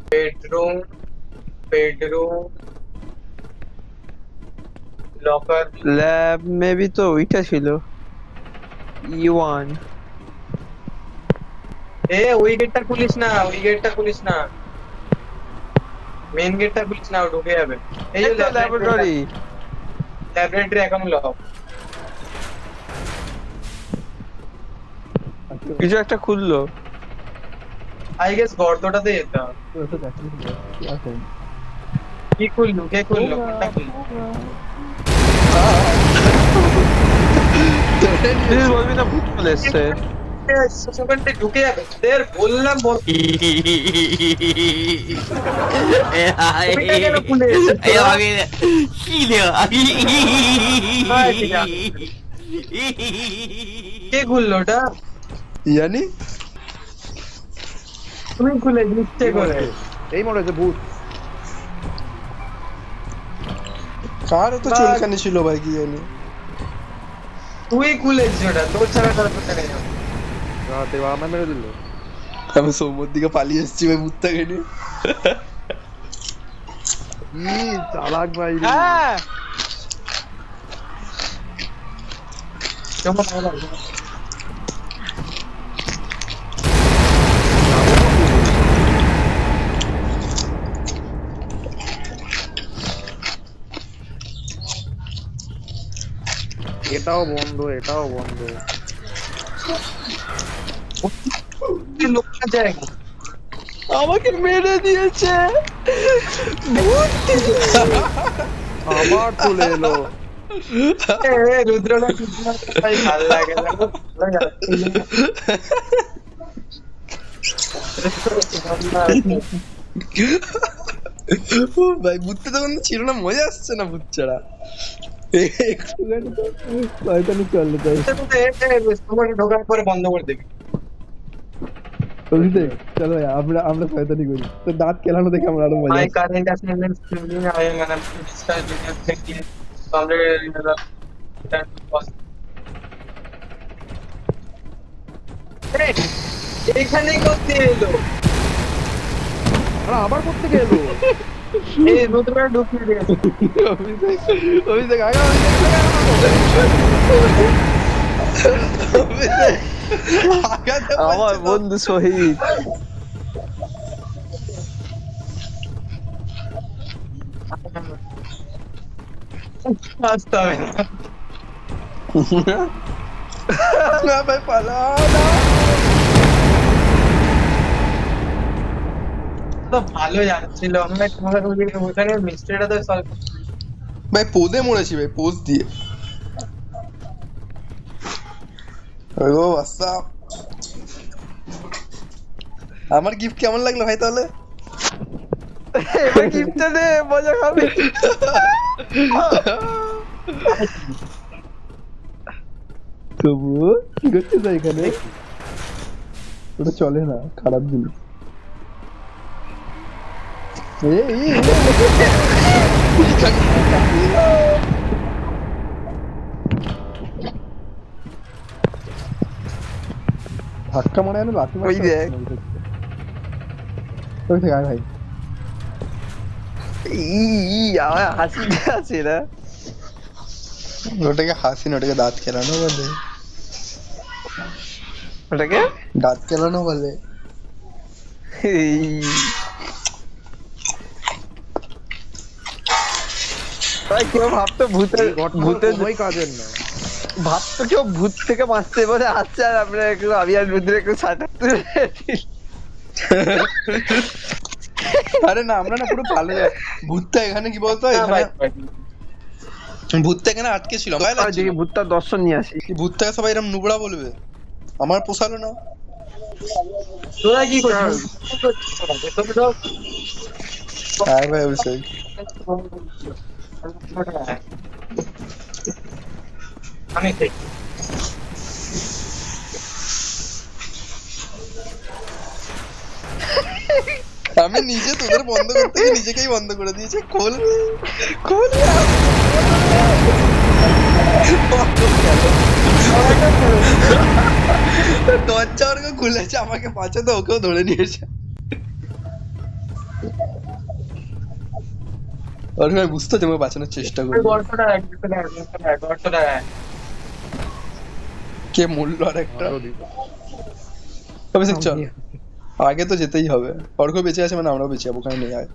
Bedroom bedroom locker lab में भी तो ওইটা ছিল E1 এ ওই গেটটা খুলিস না ওই গেটটা খুলিস না মেইন গেটটা খুলিস না ও ঢুকে যাবে এই যে এই তো ল্যাবরেটরি ল্যাবরেটরি এখন লক কিছু একটা খুললো আই গেস গর্তটাতে যেতে হবে কি খুললো কে খুললো কোনটা খুললো প্লিজ বলবি না ভূত চলে এসছে সেকেন্ডে ঢুকে যাবে তোর বললাম বল ওইটা কেন খুলে এসেছে কে খুললো ওটা জানি তুমি খুলে দিচ্ছে করে এই মনে হচ্ছে ভূত কার তো চুলকানি ছিল ভাই কি জানি তুই খুলেছিস ওটা তোর ছাড়া কারো করতে নেই রাতে আমার মেরে দিল আমি সৌম্যর দিকে পালিয়ে এসেছি ভাই ভূতটাকে নিয়ে কি চালাক ভাই রে। হ্যাঁ কেমন হলো এটাও বন্ধ এটাও বন্ধ কি লোকটা জায়গা আমাকে মেরে দিয়েছে ভূত আবার চলে এলো এ রুদ্রনা ভাই ভালো লাগে না ভাই ভূতটা তখন ছিল না মজা আসছে না ভূত ছাড়া একটুখানি তো শয়তানি চললো তাই তোমাকে ঢোকার পরে বন্ধ করে দেবে অভিষেক চলো ভাই, আমরা আমরা শয়তানি করি তো দাঁত কেলানো দেখে আমরা আরো মজা My আসছে। current assignment schedule I am an style thinking completed in the time cost. এখানে করতে এলো আরে আবার করতে গেলো এই রুদ্রা ঢুকিয়ে দিয়েছে অভিষেক অভিষেক আগে আমার বন্ধু শহীদ আসতে হবে না ভাই পালা না তো ভালো যাচ্ছিল আমরা তোমাকে ওখানে মিস্ট্রিটা তো সলভ ভাই পোদে মরেছি ভাই পোজ দিয়ে ও বাচ্চা আমার গিফট কেমন লাগলো ভাই তাহলে এবার গিফটটা দে মজা খাবে তবু কি করছিস এখানে ওটা চলে না খারাপ জিনিস ধাক্কা মারে না লাঠি ওই দেখ। ওই থেকে আয় ভাই আমার হাসিটা আছে না ওটাকে হাসি না ওটাকে দাঁত কেলানো বলে ওটাকে দাঁত কেলানো বলে ভাই কেউ ভাবতো ভূতের ভূতের ওই কাজের না ভাবতো কেউ ভূত থেকে বাঁচতে বলে আসছে আর আমরা একটু আমি আর রুদ্র একটু সাঁটার তুলে আরে না আমরা না পুরো ভালো ভূতটা এখানে কি বলতো এখানে ভূতটা এখানে আটকে ছিল ভয় লাগছিল দেখি ভূতটা দর্শন নিয়ে আসি কি ভূতটাকে সবাই এরকম নুবড়া বলবে আমার পোষালো না তোরা কি করছিস হ্যাঁ ভাই অভিষেক আমি ঠিক আমি নিজে তোদের বন্ধ করতে গিয়ে নিজেকেই বন্ধ করে দিয়েছে খোল খোল দরজা ওরকম খুলেছে আমাকে বাঁচাতে ওকেও ধরে নিয়েছে আর ভাই বুঝতে তোমাকে বাঁচানোর চেষ্টা করি। গর্তটা কে মূল্য আর একটা আরো দিবো। অভিষেক চল, আগে তো যেতেই হবে। অর্ঘ বেঁচে আছে মানে আমরাও বেঁচে যাবো, ওখানে নেই আয়।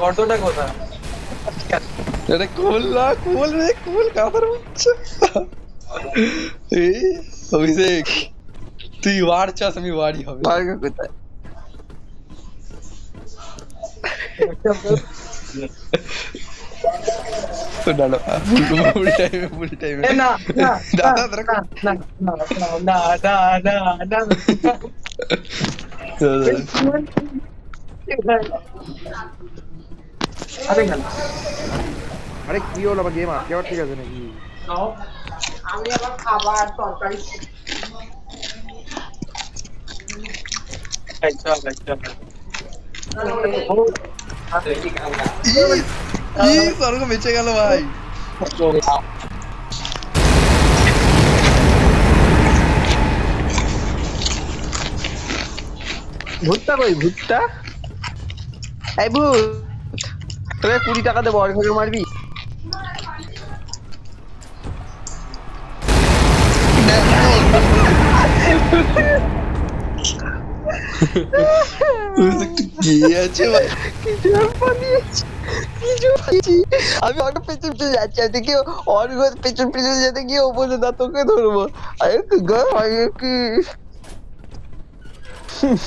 গর্তটা কোথায়? আরে কুল না, কুল রে কুল, কাঁথার বাচ্চা। এই অভিষেক, তুই ওয়ার চাস, আমি ওয়ারই হবে। ভাগ্য কোথায়? তো ডালো ফুল টাইমে, ফুল টাইমে এ না না দাদা না দাদা না না না না না না আরে না আরে কি হলো, আবার গেম আটকে আবার ঠিক আছে নাকি? আমি আবার খাবার তরকারি স্বর্গ বেঁচে গেল ভাই। ভূতটা কই? ভূতটা এই ভূত, তোকে 20 টাকা দেবো, অর্ঘকে মারবি? কি আছে ভাই? কিছু আর পালিয়েছি, কিছু পালিয়েছি। আমি অর্ঘ পেছন পেছন যাচ্ছি, আর দেখি অর্ঘ পেছন পেছন যেতে গিয়ে ও বলে না তোকে ধরবো। আরে তুই গা আগে কি হুম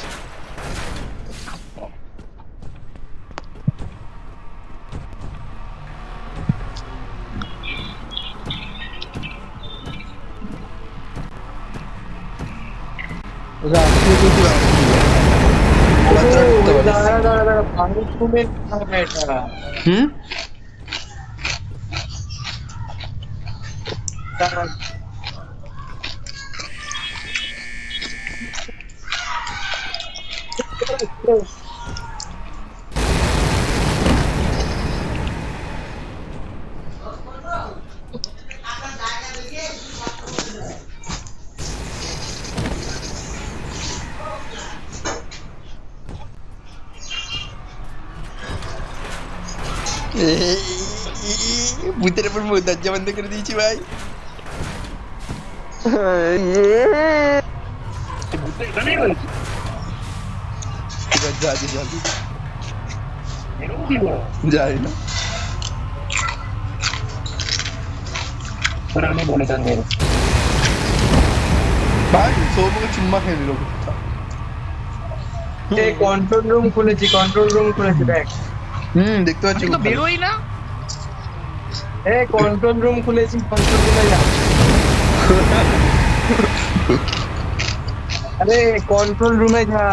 ভূতের উপর দরজা বন্ধ করে দিয়েছি ভাই। যা যা যাই না ভাই, সৌমকে চুম্মা খেয়ে দিল কুত্তা। কন্ট্রোল রুম খুলেছি দেখ। দেখতে পাচ্ছি তো বেরোই না। কন্ট্রোল রুম খুলেছি, কন্ট্রোল রুমে যা। আরে কন্ট্রোল রুমে যা।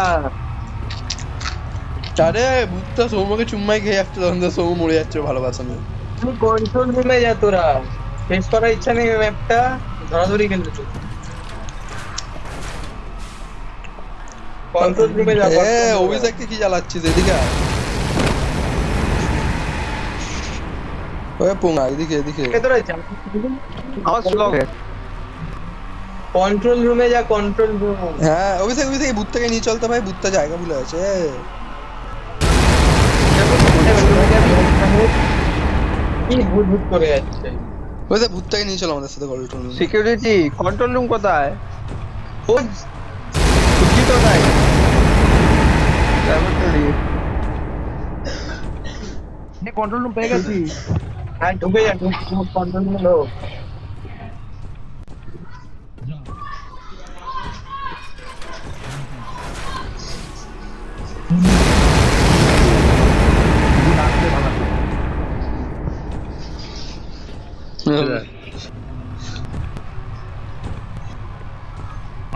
আরে ভূতটা সৌমকে চুম্মাই খেয়ে যাচ্ছে, তখন তো সৌম মরে যাচ্ছে ভালোবাসা নিয়ে। তুই কন্ট্রোল রুমে যা, তোরা শেষ করার ইচ্ছা নেই ম্যাপটা, ধরাধরি খেলতে তুই। কন্ট্রোল রুমে যা। অভিষেককে কি জ্বালাচ্ছিস? এদিকে আয়। ওই পোঙা এদিকে এদিকে। তোরা যা, আমার স্লো কন্ট্রোল রুমে যা, কন্ট্রোল রুম। হ্যাঁ অভিষেক, অভিষেক ভূতটাকে নিয়ে চলতে ভাই, ভূতটা জায়গা ভুলে আছে। কি ভূত ভূত করে যাচ্ছে। অভিষেক ভূতটাকে নিয়ে চল আমাদের সাথে কন্ট্রোল রুমে। সিকিউরিটি কন্ট্রোল রুম কোথায়? খোঁজ। খুঁজি তো নাই ল্যাবরেটরি। কন্ট্রোল রুম পেয়ে গেছি। হ্যাঁ ঢুকে যা, কন্ট্রোল রুমে ঢোক।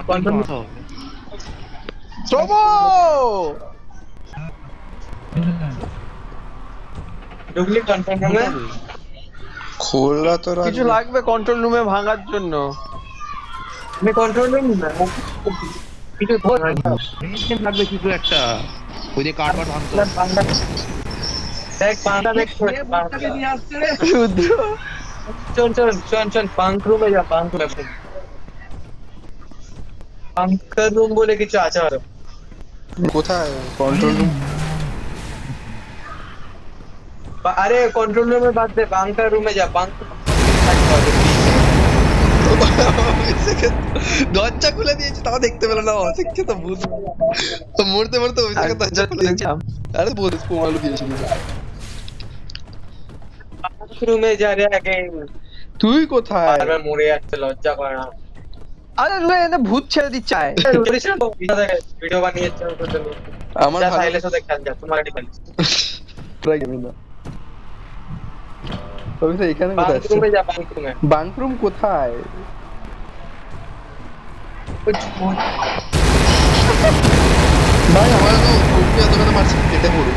কন্ট্রোল সোমো ঢুকলি কন্ট্রোল রুমে। খোলা তো কিছু লাগবে কন্ট্রোল রুমে ভাঙার জন্য? আমি কন্ট্রোল রুম না, কিছু খোঁজ। লাগবে কিছু একটা, ওই যে কার্ড ভাঙতো। দেখ পাংটা দেখ, রুদ্র চল পাঙ্ক রুমে যা, পাঙ্ক রুমে। বাংকার রুম বলে কিছু আছে আরো। কোথায় কন্ট্রোল রুম? আরে কন্ট্রোল রুমে বাদ দে, বাংকার রুমে যা, বাংকার দরজা খুলে দিয়েছে তাও দেখতে পেলো না, অশিক্ষিত ভূত। মরতে মরতে অভিষেকের দরজা খুলে দিয়েছে। আরে বল পোমালো দিয়েছিল। রুমে যা রে, আগে তুই কোথায়? বারবার মরে যাচ্ছে, লজ্জা করে না। আরে রুমে এনে ভূত ছেড়ে দিচ্ছে আয়। ভিডিও বানিয়েছে ওর জন্য। আমার যা ভালো সাইলেন্স ওদের খেল, যা তোমার খেল। ট্রাই করবি না। অভিষেক এখানে কোথায়? বাংক রুমে যা, বাংক রুমে। বাংক রুম কোথায়? ভাই আমার তো ওকে এত কথা মারছে, কেটে পড়বে।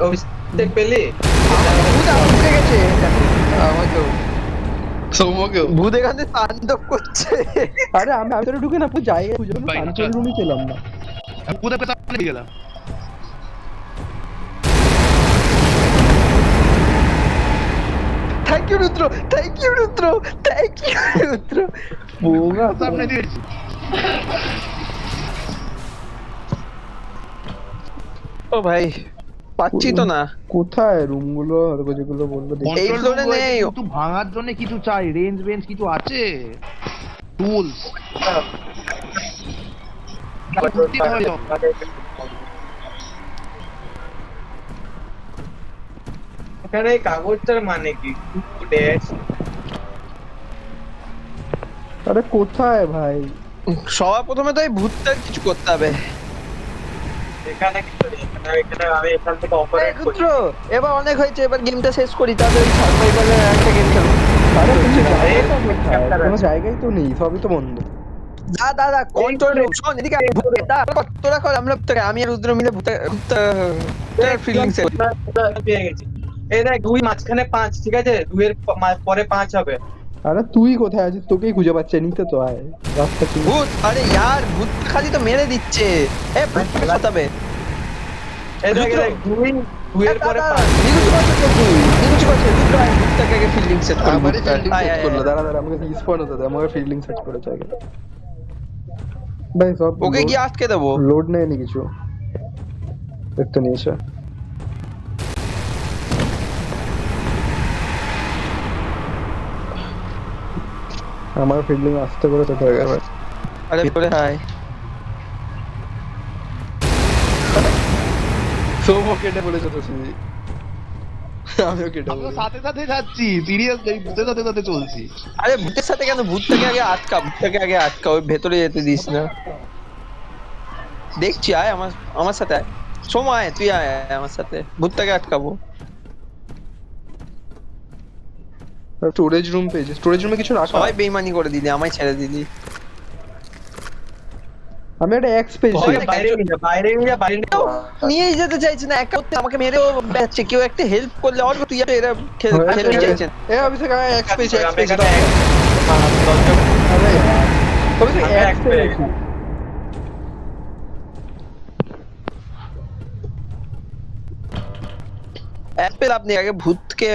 অভিষেক পেলি? ভূত ঢুকে গেছে। আমাকেও সৌম্যকেও। ভূত এখানে তাণ্ডব করছে। আরে আমি ভিতরে ঢুকে না পুরো জায়গায় খুঁজে কন্ট্রোল রুমই পেলাম না। আমি কোথায় পেছাম নিয়ে গেলাম। Thank you Rudra, thank you Rudra, thank you Rudra. বোগা সামনে দিয়েছি। ও ভাই পাচ্ছি তো না। কোথায় রুম গুলো আর যেগুলো বলবো দেখি। এই Control ফ্লোরে room রয়েছে, নেই। কিন্তু ভাঙার জন্য কিছু চাই, রেঞ্জ বেঞ্চ কিছু আছে, টুলস। এখানে এই কাগজটার মানে কি? ড্যাশ। আরে কোথায় ভাই? সবার প্রথমে তো এই ভূতটার কিছু করতে হবে। এখানে কিছু নেই, এখানে আমি এখান থেকে অপারেট করি। রুদ্র এবার অনেক হয়েছে, এবার গেমটা শেষ করি, তাহলে সার্ভাইভালের একটা গেম খেলবো। আরে তুমি আরে, জায়গাটা কোথায়? একটা কোনো আছে। জায়গাই তো নেই, সবই তো বন্ধ। দাদা কন্ট্রোল রুম, শোন এদিকে আয়, তোরা কর, আমরা আমি আর রুদ্র মিলে ভূতের ফিলিংস পেয়ে গেছি। এই দেখ, 2 মাঝখানে 5, ঠিক আছে? 2 এর পরে 5 হবে। আরে তুই কোথায় আছিস? তোকেই খুঁজে পাচ্ছে, নিতে তো আয় রাস্তা কি? ভূত। আরে यार ভূত খালি তো মেরে দিচ্ছে। এ ভূত খতাবে। এই দেখ, 2 এর পরে 5। নিকুচি করছে তো তুই, নিকুচি করছে। রুদ্র আয়, ভূতটাকে আগে ফিল্ডিং সেট করি। আমারই ফিল্ডিং আয়, সেট আয়, করলো। আয়। দাঁড়া দাঁড়া, আমাকে রিসপন্ড হতে দে। আমাকে ফিল্ডিং সেট করেছে আগে। ভাই সব ওকে গিয়ে আটকে দেবো। লোড নেয়নি কিছু, দেখতে নিয়েছে। আমার ফিল্ডিং আসতে করে সেট হয়ে গেছে। আরে ভিতরে আয়। সৌম্য কেটে পড়েছে তো শুনি। আমিও কেটে আমি তো পড়েছি। সাথে সাথে যাচ্ছি, সিরিয়াস ভূতের সাথে সাথে চলছি। আরে ভূতের সাথে কেন? ভূতটাকে আগে আটকা, ভূতটাকে আগে আটকা, ওই ভেতরে যেতে দিস না। দেখছি, আয় আমার সাথে আয়। সময় তুই আয় আমার সাথে, ভূতটাকে আটকাবো। স্টোরেজ রুম পেয়েছি। স্টোরেজ রুমে কিছু রাখা। সবাই বেইমানি করে দিলি, আমায় ছেড়ে দিলি। আমি একটা এক্স পেয়েছি। বাইরে নিয়ে যা, বাইরে নিয়ে যা, বাইরে নিয়ে যা। নিয়েই যেতে চাইছে না, একা করতে আমাকে মেরেও যাচ্ছে। কেউ একটা হেল্প করলে অল্প, তুই এরা খেলতে চাইছেন। এ অভিষেক আমি এক্স পেয়েছি, এক্স আমি পেয়েছি। এখানে আরে यार, অভিষেক আমি এক্স X পেয়েছি। অ্যাপেল আপনি আগে ভূতকে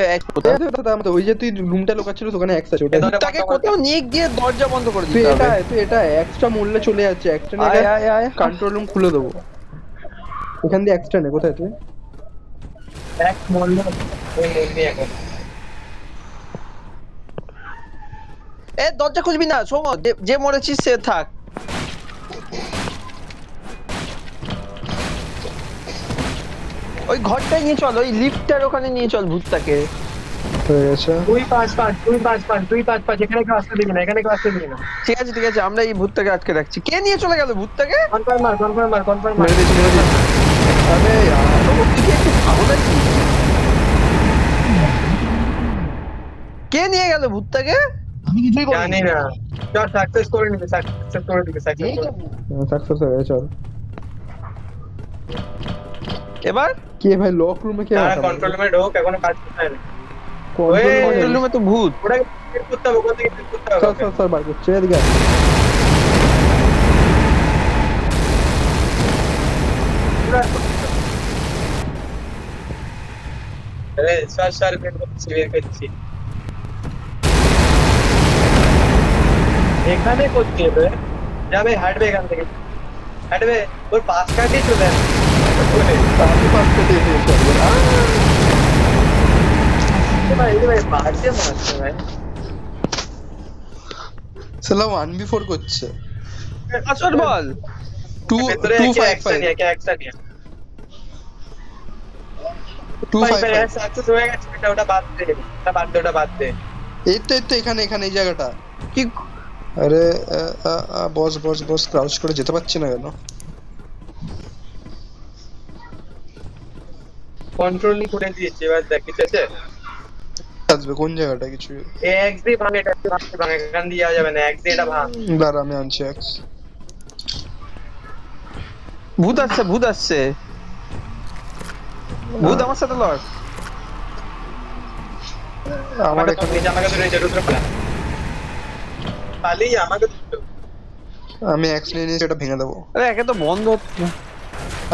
ওই যে তুই রুমটা লোকাচ্ছিল ওখানে এক্স আছে, ওটা ভূতটাকে কোথাও নিয়ে গিয়ে দরজা বন্ধ করে তুই দিতে হবে। এটা এক্সট্রা মূল্যে চলে যাচ্ছে। এক্সট্রা আয় নিয়ে আয় আয়। কন্ট্রোল রুম খুলে দেবো। ওখান দিয়ে এক্সট্রা নে। কোথায় তুই? এক মূল্য, ওই মূল্যই এখন। এ দরজা খুলবি না, শোন, যে মরেছিস সে থাক। ওই ঘরটায় নিয়ে চল, ওই লিফটটার ওখানে নিয়ে চল ভূতটাকে। হয়ে গেছে। 2-5-5 এখানে কেউ আসতে দিবি না, এখানে কেউ আসতে দিবি না। ঠিক আছে ঠিক আছে, আমরা এই ভূতটাকে আটকে রাখছি। কে নিয়ে চলে গেল ভূতটাকে? কনফার্ম মার। মেরে দিয়েছি, মেরে দিয়েছি। আরে यार, ও, তুই কি একটু পাগল আছিস? কে নিয়ে গেল ভূতটাকে? আমি কিছুই করিনি। জানি না। চল সাকসেস করে নিবি, সাকসেস করে দিবি, সাকসেস করে। সাকসেস হয়ে গেছে। চল। এবার কে ভাই লক রুমে কে তারা আছে? কন্ট্রোল রুমে ঢোক, এখনো কাজ করতে হয়নি। কন্ট্রোল রুমে তো ভূত। ওটাকে বের করতে হবে, ওখান থেকে বের করতে হবে। স্যার বার করছে এদিকে আয়। আরে সর বের করছি এখানে করছি রে যাবে হাঁটবে এখান থেকে হাঁটবে ওর পাশ কাটিয়ে চলে আসবে আমি পাঁচটা দিয়ে দিয়েছি ভাই বাড়ছে মারছে ভাই সালা 1v4 করছে পাসওয়ার্ড বল 255 একটা নিয়ে 255 সাকসেস হয়ে গেছে ওটা বাদ দে ওটা বাদ দে এই তো এখানে এই জায়গাটা কি আরে বস ক্রাউচ করে যেতে পারছি না কেন কন্ট্রোলই করে দিয়েছি এবার দেখ কিছু আছে আসবে কোন জায়গাটা কিছু এক্স দিয়ে ভাঙে এটা ভাঙে এখান দিয়ে যাওয়া যাবে না এক্স দিয়ে এটা ভাঙ দাঁড়া আমি আনছি এক্স ভূত আসছে ভূত আমার সাথে লড় আমার এখানে আমাকে ধরে রুদ্র পালিয়ে আমাকে আমি এক্স নিয়ে নিয়েছি, এটা ভেঙে দেবো। আরে একে তো বন্ধ হচ্ছে না।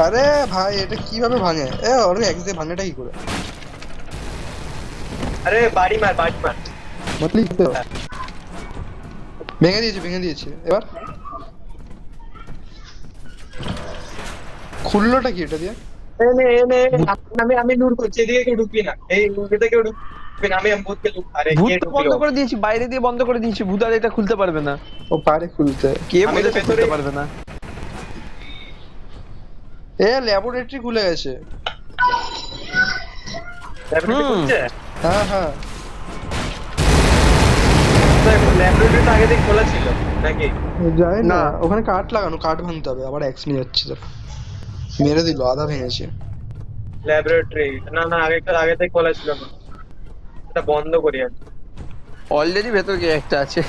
আরে ভাই এটা কিভাবে ভাঙে? ওর এক্স দিয়ে ভাঙেটা কি করে? আরে বাড়ি মার মতলি তো ভেঙে দিয়েছি এবার খুললোটা কি এটা দিয়ে? আমি নূর করছি, এদিকে কেউ ঢুকবি না, এই এদিকে কেউ ঢুকবি না, আমি ভূতকে আরে ভূত বন্ধ করে দিয়েছি, বাইরে দিয়ে বন্ধ করে দিয়েছি, ভূত আর এটা খুলতে পারবে না। ও পারে খুলতে, কে বলেছে খুলতে পারবে না? ল্যাবরেটরি খুলে গেছে। হ্যাঁ ল্যাবরেটরিটা আগে থেকে খোলা ছিল নাকি? জানি না, ওখানে কাঠ লাগানো, কাঠ ভাঙতে হবে। আবার এক্স নিয়ে যাচ্ছে, মেরে দিল, আধা ভেঙেছে ল্যাবরেটরি। না আগে থেকে খোলা ছিল না, এটা বন্ধ করি আমি। অলরেডি ভেতর কি একটা আছে।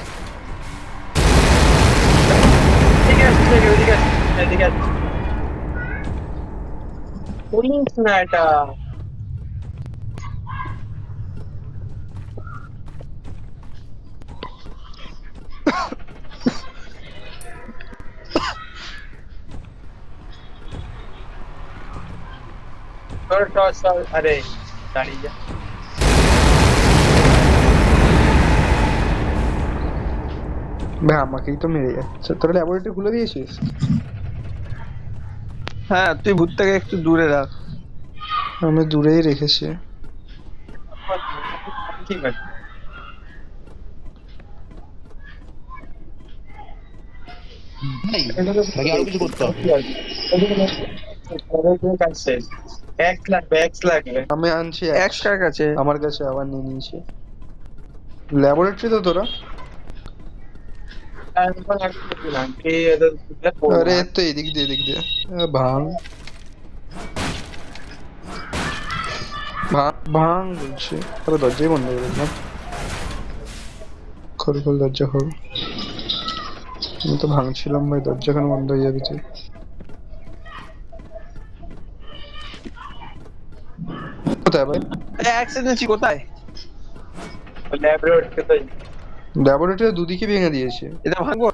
ঠিক আছে এদিকে আছে পুলিশ না এটা। আরে দাঁড়িয়ে যা। ভাই আমাকেই তো মেরে যাচ্ছে। তোরা ল্যাবরেটরি খুলে দিয়েছিস? হ্যাঁ, তুই ভূতটাকে একটু দূরে রাখ। আমি দূরেই রেখেছি। ঠিক আছে, আরো কিছু করতে হবে। লাগবে। আমি আনছি এক্স কার কাছে? আমার কাছে আবার নিয়ে নিয়েছি। ল্যাবরেটরি তো তোরা? আরে তো এদিক দিয়ে ভাঙ বলছি। আরে দরজাই বন্ধ করে দিলাম। খোল দরজা খোল। আমি তো ভাঙছিলাম ভাই, দরজা কেন বন্ধ হয়ে যাবে? তুই কোথায় ভাই? অ্যাক্সিডেন্ট কোথায়? ল্যাবরেটরি দুদিকে ভেঙে দিয়েছে। এটা ভাঙবো?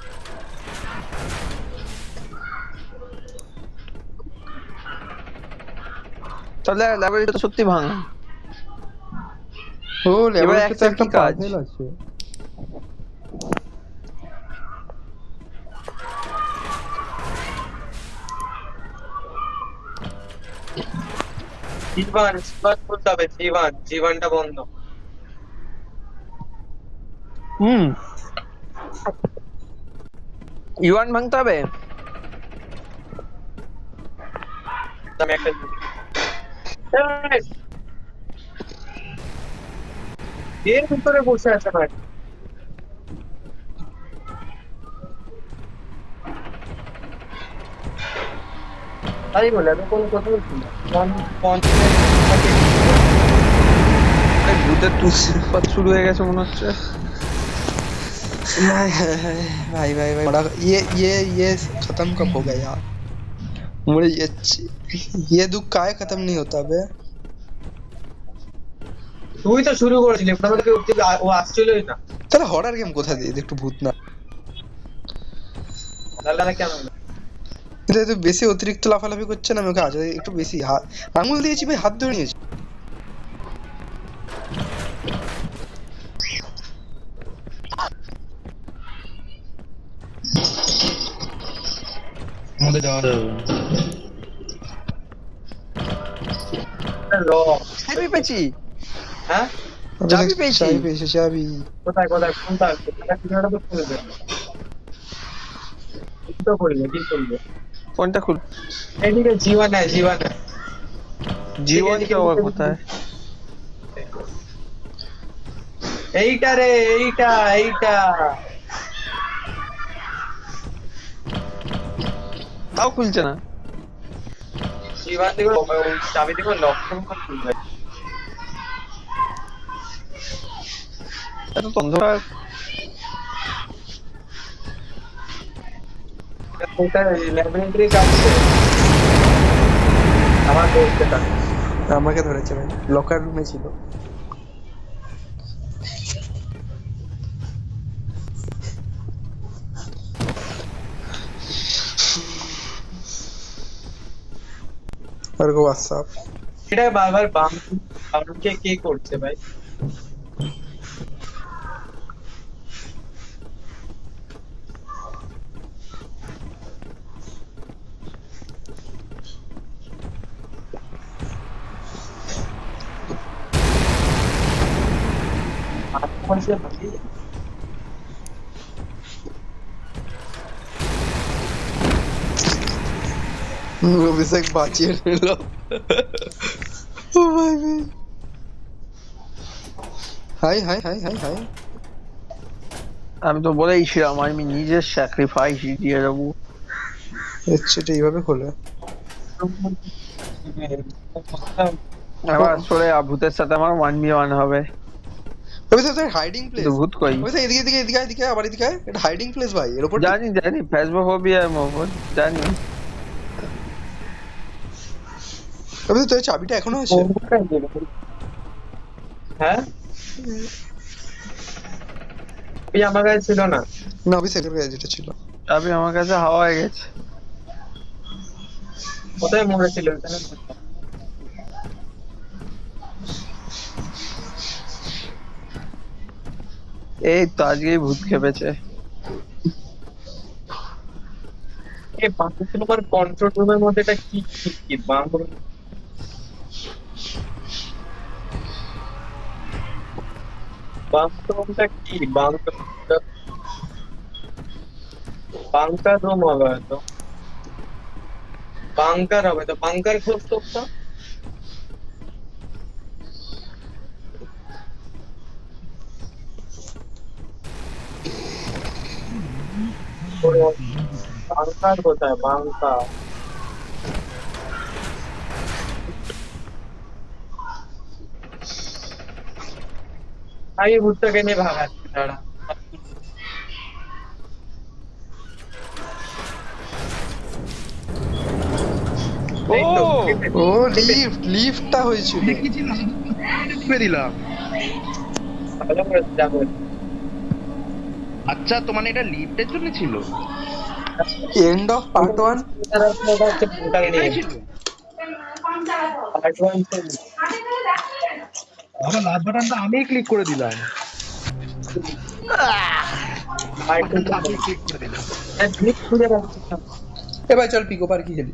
তাহলে ল্যাবরেটরি তো সত্যি ভাঙা। ও ল্যাবরেটরিতে একটা পাজেল আছে। জীবন বলতে হবে, জীবনটা বন্ধ। ইউয়ান ভাঙতে হবে। আমি একটা এর ভিতরে বসে আছে ভাই। তাই বলে আমি কোনো কথা বলছি না। ভূতের তুষপাত শুরু হয়ে গেছে মনে হচ্ছে। भाई ये खत्म कब होगा यार? मुझे ये दुख काहे खत्म नहीं होता बे? তুই তো শুরু করেছিলি, ও আসছিলই না। তাহলে হরর গেম কোথা দিয়ে একটু ভূত না? লালা কেন এটা তো বেশি অতিরিক্ত লাফালাফি করছে না। আমি ওকে আজ একটু বেশি আঙুল দিয়েছি ভাই, হাত ধরে নিয়েছি। আমাদের যাওয়া যাবে। র চাবি পেয়েছি, হ্যাঁ চাবি পেয়েছি। চাবি পেয়েছে, চাবি। কোথায় কোথায় কোনটা কোথায় কিনারা তো খুলে দেবে কি তো করবে কি করবে কোনটা খুল? এদিকে জীবন আছে জীবন জীবন কি আবার কোথায়? এইটা রে এইটা এইটা তাও খুলছে না। জীবন দিকে ওই চাবি দিকে লক্ষণ করে খুলবে এত অন্ধকার। কোথায় ল্যাবরেটরি কাছে আমার বলতে থাকে আমাকে ধরেছে ভাই, লকার রুমে ছিল। আর গো হোয়াটসঅ্যাপ। এটা বারবার বামকে কে করছে ভাই আচ্ছা ভাই অভিষেক বাঁচিয়ে নিল। ও ভাই ভাই, high high high high high. আমি তো বলেইছিলাম আমি নিজের স্যাক্রিফাইস দিয়ে দেবো। সেটা এইভাবে খোলে। আবার আসলে ভূতের সাথে আমার 1v1 হবে। অভিষেক তোর হাইডিং প্লেস। কিন্তু ভূত কই? অভিষেক এদিকে এদিকে এদিকে এদিকে আবার এদিকে আয়। এটা হাইডিং প্লেস ভাই, এর উপর জানি জানি ফ্যাসমোফোবিয়া মোহন জানি। অভিষেক তোর চাবিটা এখনো আছে? হ্যাঁ এই আমার কাছে ছিল না না অভিষেকের কাছে যেটা ছিল। চাবি আমার কাছে হাওয়া হয়ে গেছে। কোথায় মরেছিল এখানে এই তো আজকেই ভূত খেপেছে। এই বাথরুমের তোমার কন্ট্রোল রুমের মধ্যে এটা কি কি কি বাথরুম বাথরুমটা কি বাংকার রুম হবে হয়তো বাংকার হবে তো বাংকার খোঁজ তো একটা। বাংকার কোথায় বাংকার আগে ভূতটাকে নিয়ে ভাগাচ্ছি দাঁড়া এই তো, ও লিফটটা হয়েছিল। দেখিয়েছিলাম টিপে দিলাম। ভালো করে যাবো আচ্ছা তো মানে এটা লিফটের জন্য ছিল? End of part 1। ভূতটাকে নিয়ে ছিল অ্যাডভান্স আমার লাস্ট বাটনটা আমিই ক্লিক করে দিলাম। ক্লিক খুঁজে রাখছি এ ভাই চল পিকো পার কি খেলি।